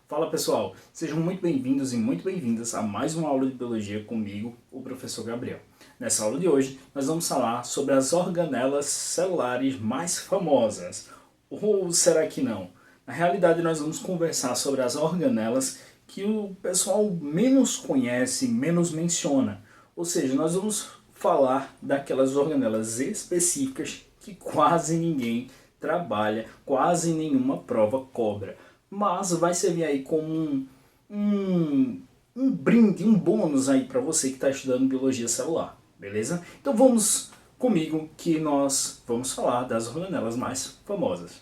Fala pessoal, sejam muito bem-vindos e muito bem-vindas a mais uma aula de Biologia comigo, o professor Gabriel. Nessa aula de hoje, nós vamos falar sobre as organelas celulares mais famosas. Ou será que não? Na realidade, nós vamos conversar sobre as organelas que o pessoal menos conhece, menos menciona. Ou seja, nós vamos falar daquelas organelas específicas que quase ninguém trabalha, quase nenhuma prova cobra. Mas vai servir aí como um brinde, um bônus aí para você que está estudando biologia celular, beleza? Então vamos comigo que nós vamos falar das organelas mais famosas.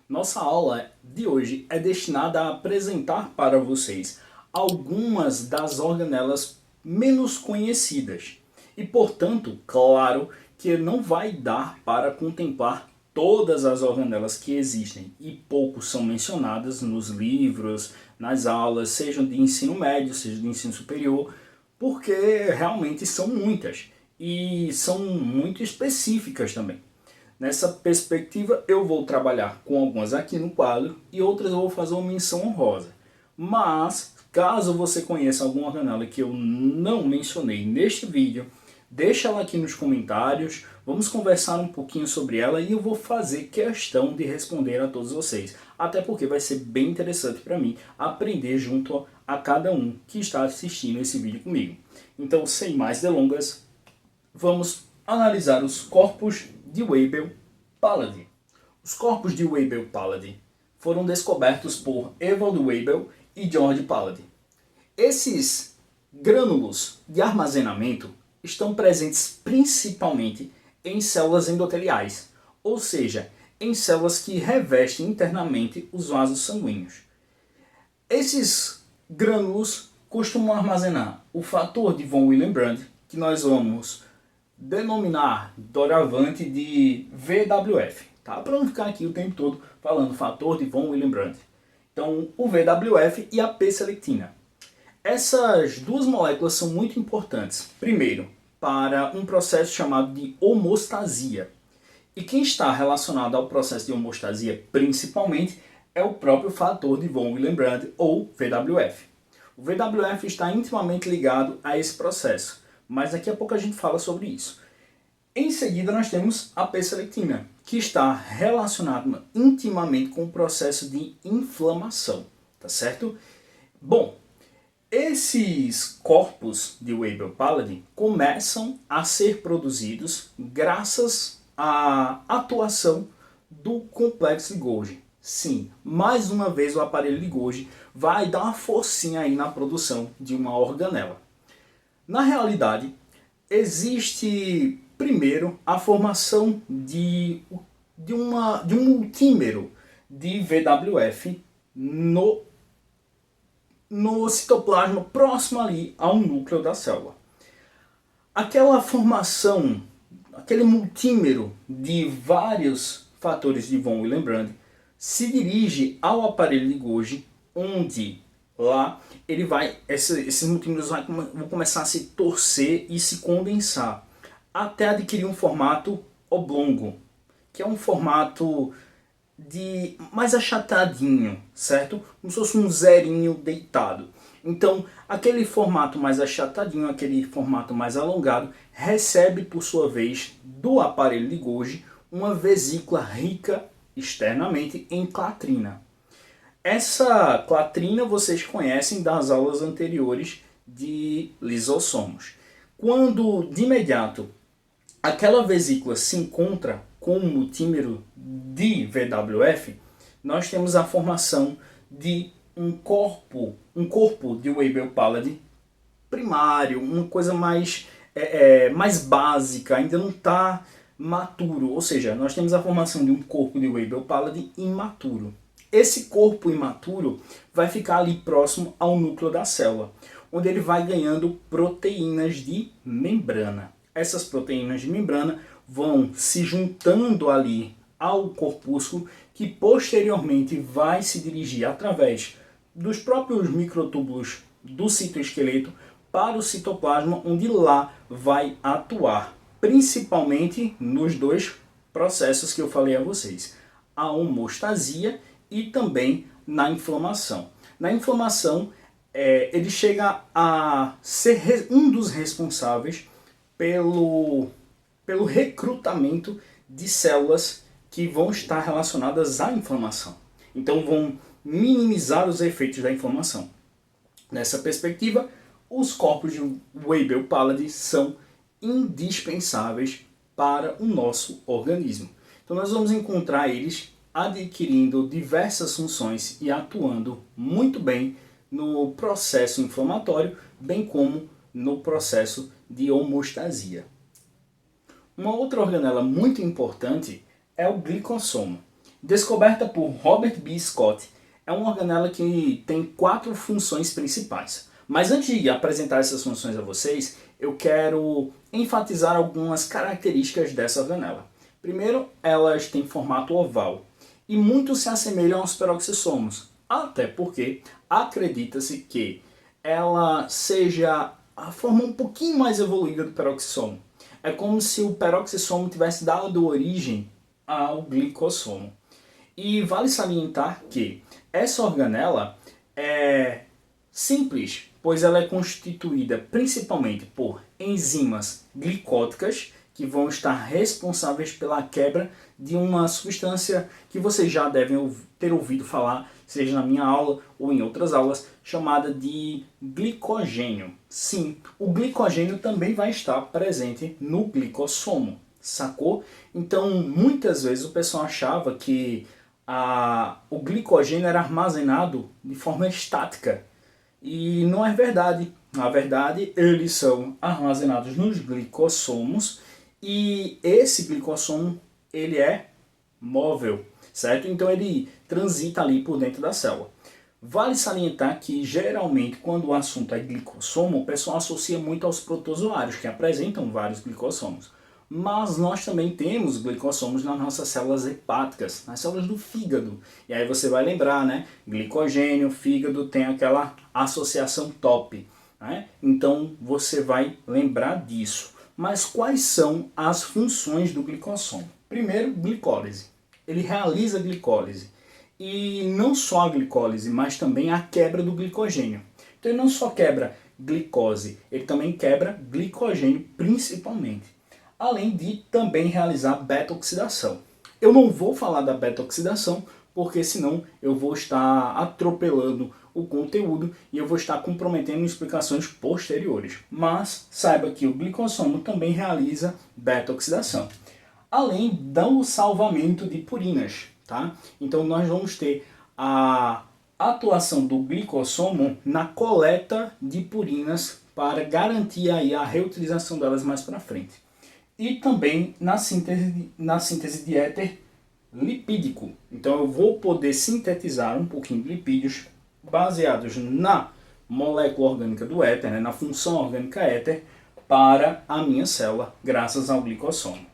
Nossa aula de hoje é destinada a apresentar para vocês algumas das organelas menos conhecidas. E, portanto, claro que não vai dar para contemplar todas as organelas que existem e poucos são mencionadas nos livros, nas aulas, sejam de ensino médio, seja de ensino superior, porque realmente são muitas e são muito específicas também. Nessa perspectiva, eu vou trabalhar com algumas aqui no quadro e outras eu vou fazer uma menção honrosa. Mas, caso você conheça alguma organela que eu não mencionei neste vídeo, deixa ela aqui nos comentários, vamos conversar um pouquinho sobre ela e eu vou fazer questão de responder a todos vocês. Até porque vai ser bem interessante para mim aprender junto a cada um que está assistindo esse vídeo comigo. Então, sem mais delongas, vamos analisar os corpos de Weibel-Palade. Os corpos de Weibel-Palade foram descobertos por Ewald Weibel e George Palade. Esses grânulos de armazenamento estão presentes principalmente em células endoteliais, ou seja, em células que revestem internamente os vasos sanguíneos. Esses grânulos costumam armazenar o fator de von Willebrand, que nós vamos denominar doravante de VWF, tá? Para não ficar aqui o tempo todo falando fator de von Willebrand. Então, o VWF e a P-selectina. Essas duas moléculas são muito importantes. Primeiro, para um processo chamado de homostasia. E quem está relacionado ao processo de homostasia principalmente é o próprio fator de von Willebrand, ou VWF. O VWF está intimamente ligado a esse processo, mas daqui a pouco a gente fala sobre isso. Em seguida nós temos a P-selectina, que está relacionada intimamente com o processo de inflamação, tá certo? Bom, esses corpos de Weibel-Palade começam a ser produzidos graças à atuação do complexo de Golgi. Sim, mais uma vez o aparelho de Golgi vai dar uma forcinha aí na produção de uma organela. Na realidade, existe primeiro a formação de um multímero de VWF no citoplasma próximo ali ao núcleo da célula. Aquela formação, aquele multímero de vários fatores de von Willebrand se dirige ao aparelho de Golgi, onde lá ele vai, esses multímeros vão começar a se torcer e se condensar até adquirir um formato oblongo, que é um formato mais achatadinho, certo? Como se fosse um zerinho deitado. Então, aquele formato mais achatadinho, aquele formato mais alongado, recebe por sua vez do aparelho de Golgi uma vesícula rica externamente em clatrina. Essa clatrina vocês conhecem das aulas anteriores de lisossomos. Quando de imediato aquela vesícula se encontra com um multímero de VWF, nós temos a formação de um corpo de Weibel-Palade primário, uma coisa mais básica, ainda não está maturo, ou seja, nós temos a formação de um corpo de Weibel-Palade imaturo. Esse corpo imaturo vai ficar ali próximo ao núcleo da célula, onde ele vai ganhando proteínas de membrana. Essas proteínas de membrana vão se juntando ali ao corpúsculo, que posteriormente vai se dirigir através dos próprios microtúbulos do citoesqueleto para o citoplasma, onde lá vai atuar, principalmente nos dois processos que eu falei a vocês, a homeostasia e também na inflamação. Na inflamação, ele chega a ser um dos responsáveis pelo recrutamento de células que vão estar relacionadas à inflamação. Então vão minimizar os efeitos da inflamação. Nessa perspectiva, os corpos de Weibel-Palade são indispensáveis para o nosso organismo. Então nós vamos encontrar eles adquirindo diversas funções e atuando muito bem no processo inflamatório, bem como no processo de homeostasia. Uma outra organela muito importante é o glicossomo. Descoberta por Robert B. Scott, é uma organela que tem 4 funções principais. Mas antes de apresentar essas funções a vocês, eu quero enfatizar algumas características dessa organela. Primeiro, elas têm formato oval e muito se assemelham aos peroxissomos, até porque acredita-se que ela seja a forma um pouquinho mais evoluída do peroxissomo. É como se o peroxissomo tivesse dado origem ao glicossomo. E vale salientar que essa organela é simples, pois ela é constituída principalmente por enzimas glicóticas que vão estar responsáveis pela quebra de uma substância que vocês já devem ter ouvido falar, seja na minha aula ou em outras aulas, chamada de glicogênio. Sim, o glicogênio também vai estar presente no glicossomo, sacou? Então, muitas vezes o pessoal achava que o glicogênio era armazenado de forma estática. E não é verdade. Na verdade, eles são armazenados nos glicossomos e esse glicossomo ele é móvel, certo? Então ele transita ali por dentro da célula. Vale salientar que geralmente quando o assunto é glicossomo, o pessoal associa muito aos protozoários, que apresentam vários glicossomos. Mas nós também temos glicossomos nas nossas células hepáticas, nas células do fígado. E aí você vai lembrar, né? Glicogênio, fígado tem aquela associação top, né? Então você vai lembrar disso. Mas quais são as funções do glicossomo? Primeiro, glicólise. Ele realiza a glicólise. E não só a glicólise, mas também a quebra do glicogênio. Então ele não só quebra glicose, ele também quebra glicogênio principalmente. Além de também realizar beta-oxidação. Eu não vou falar da beta-oxidação, porque senão eu vou estar atropelando o conteúdo e eu vou estar comprometendo explicações posteriores. Mas saiba que o glicossomo também realiza beta-oxidação. Além do salvamento de purinas, tá? Então nós vamos ter a atuação do glicossomo na coleta de purinas para garantir aí a reutilização delas mais para frente. E também na síntese de éter lipídico. Então eu vou poder sintetizar um pouquinho de lipídios baseados na molécula orgânica do éter, né, na função orgânica éter, para a minha célula, graças ao glicossomo.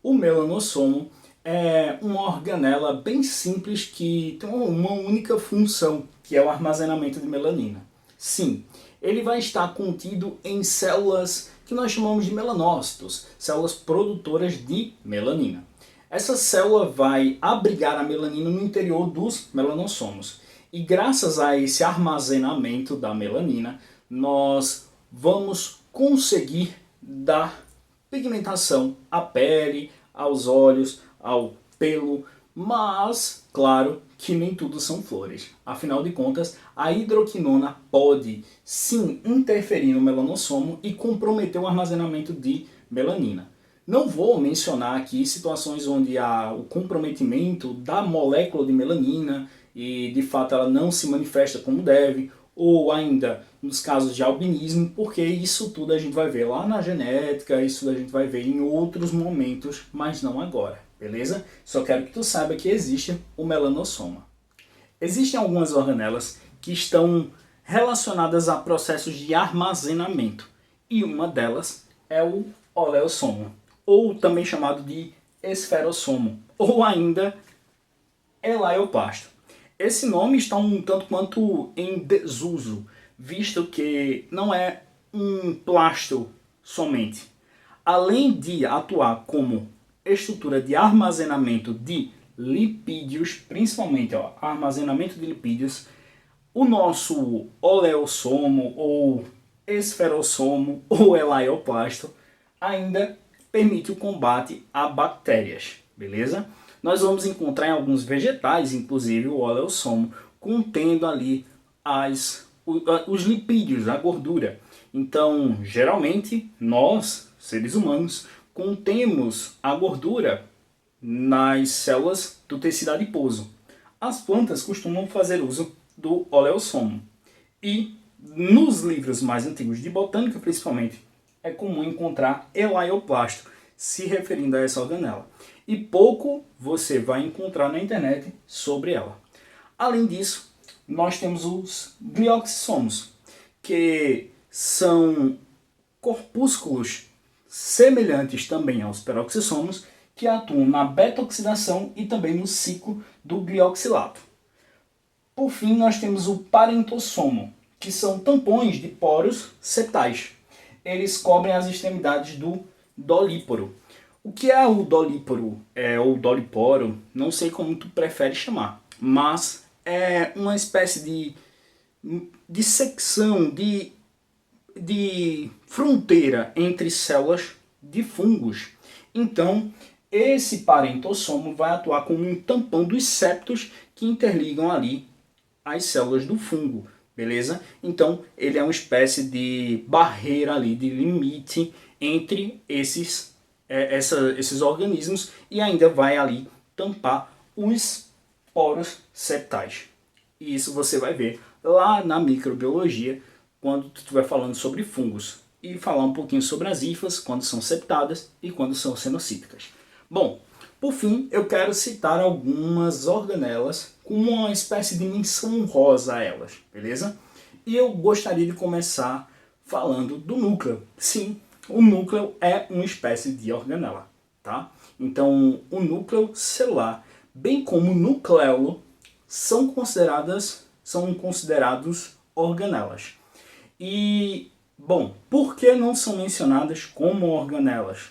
O melanossomo é uma organela bem simples que tem uma única função, que é o armazenamento de melanina. Sim, ele vai estar contido em células que nós chamamos de melanócitos, células produtoras de melanina. Essa célula vai abrigar a melanina no interior dos melanossomos. E graças a esse armazenamento da melanina, nós vamos conseguir dar pigmentação à pele, aos olhos, ao pelo, mas, claro, que nem tudo são flores. Afinal de contas, a hidroquinona pode sim interferir no melanossomo e comprometer o armazenamento de melanina. Não vou mencionar aqui situações onde há o comprometimento da molécula de melanina e de fato ela não se manifesta como deve, ou ainda nos casos de albinismo, porque isso tudo a gente vai ver lá na genética, isso a gente vai ver em outros momentos, mas não agora. Beleza? Só quero que tu saiba que existe o melanossoma. Existem algumas organelas que estão relacionadas a processos de armazenamento. E uma delas é o oleossomo, ou também chamado de esferossomo, ou ainda elaioplasto. Esse nome está um tanto quanto em desuso, visto que não é um plasto somente. Além de atuar como estrutura de armazenamento de lipídios, principalmente armazenamento de lipídios, o nosso oleossomo ou esferossomo ou elaioplasto ainda permite o combate a bactérias, beleza? Nós vamos encontrar em alguns vegetais, inclusive o oleossomo, contendo ali os lipídios, a gordura. Então, geralmente, nós, seres humanos, contemos a gordura nas células do tecido adiposo. As plantas costumam fazer uso do oleossomo. E nos livros mais antigos de botânica, principalmente, é comum encontrar elaioplasto, se referindo a essa organela. E pouco você vai encontrar na internet sobre ela. Além disso, nós temos os glioxissomos, que são corpúsculos semelhantes também aos peroxissomos, que atuam na beta-oxidação e também no ciclo do glioxilato. Por fim, nós temos o parentossomo, que são tampões de poros septais. Eles cobrem as extremidades do dolíporo. O que é o dolíporo? Ou doliporo, não sei como tu prefere chamar, mas é uma espécie de secção, de fronteira entre células de fungos. Então, esse parentossomo vai atuar como um tampão dos septos que interligam ali as células do fungo, beleza? Então, ele é uma espécie de barreira ali, de limite entre esses organismos e ainda vai ali tampar os poros septais. E isso você vai ver lá na microbiologia, quando tu estiver falando sobre fungos. E falar um pouquinho sobre as hifas, quando são septadas e quando são cenocíticas. Bom, por fim, eu quero citar algumas organelas com uma espécie de menção honrosa a elas, beleza? E eu gostaria de começar falando do núcleo. Sim, o núcleo é uma espécie de organela, tá? Então, o núcleo celular, bem como o nucleolo, são considerados organelas. E, bom, por que não são mencionadas como organelas?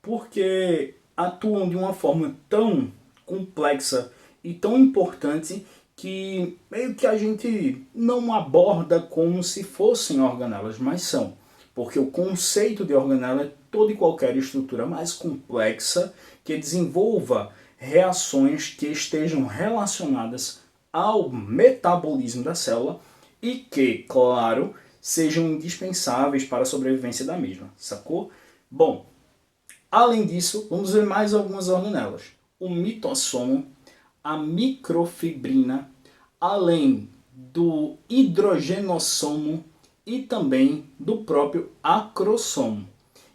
Porque atuam de uma forma tão complexa e tão importante que meio que a gente não aborda como se fossem organelas, mas são. Porque o conceito de organela é toda e qualquer estrutura mais complexa que desenvolva reações que estejam relacionadas ao metabolismo da célula e que, claro, sejam indispensáveis para a sobrevivência da mesma, sacou? Bom, além disso, vamos ver mais algumas organelas. O mitossomo, a microfibrina, além do hidrogenossomo e também do próprio acrossomo.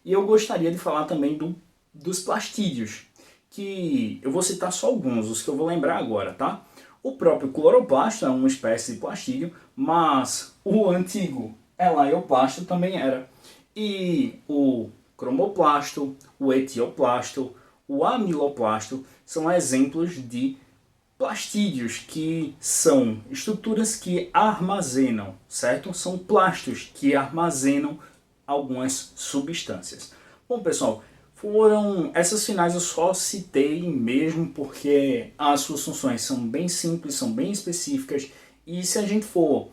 E eu gostaria de falar também dos plastídeos, que eu vou citar só alguns, os que eu vou lembrar agora, tá? O próprio cloroplasto é uma espécie de plastídeo, mas o antigo elaioplasto também era. E o cromoplasto, o etioplasto, o amiloplasto são exemplos de plastídeos, que são estruturas que armazenam, certo? São plastos que armazenam algumas substâncias. Bom, pessoal, essas finais eu só citei mesmo porque as suas funções são bem simples, são bem específicas, e se a gente for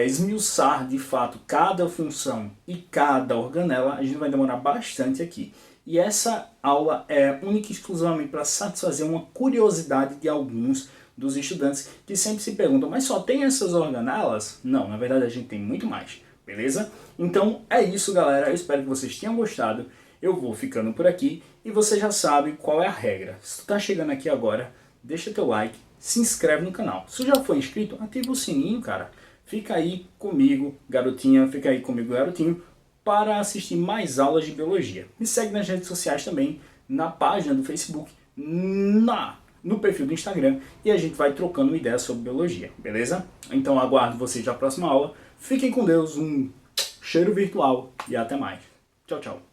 esmiuçar de fato cada função e cada organela, a gente vai demorar bastante aqui. E essa aula é única e exclusivamente para satisfazer uma curiosidade de alguns dos estudantes que sempre se perguntam, mas só tem essas organelas? Não, na verdade a gente tem muito mais, beleza? Então é isso, galera, eu espero que vocês tenham gostado. Eu vou ficando por aqui e você já sabe qual é a regra. Se tu tá chegando aqui agora, deixa teu like, se inscreve no canal. Se tu já for inscrito, ativa o sininho, cara. Fica aí comigo, garotinha, fica aí comigo, garotinho, para assistir mais aulas de biologia. Me segue nas redes sociais também, na página do Facebook, no perfil do Instagram, e a gente vai trocando uma ideia sobre biologia, beleza? Então aguardo vocês na próxima aula. Fiquem com Deus, um cheiro virtual e até mais. Tchau, tchau.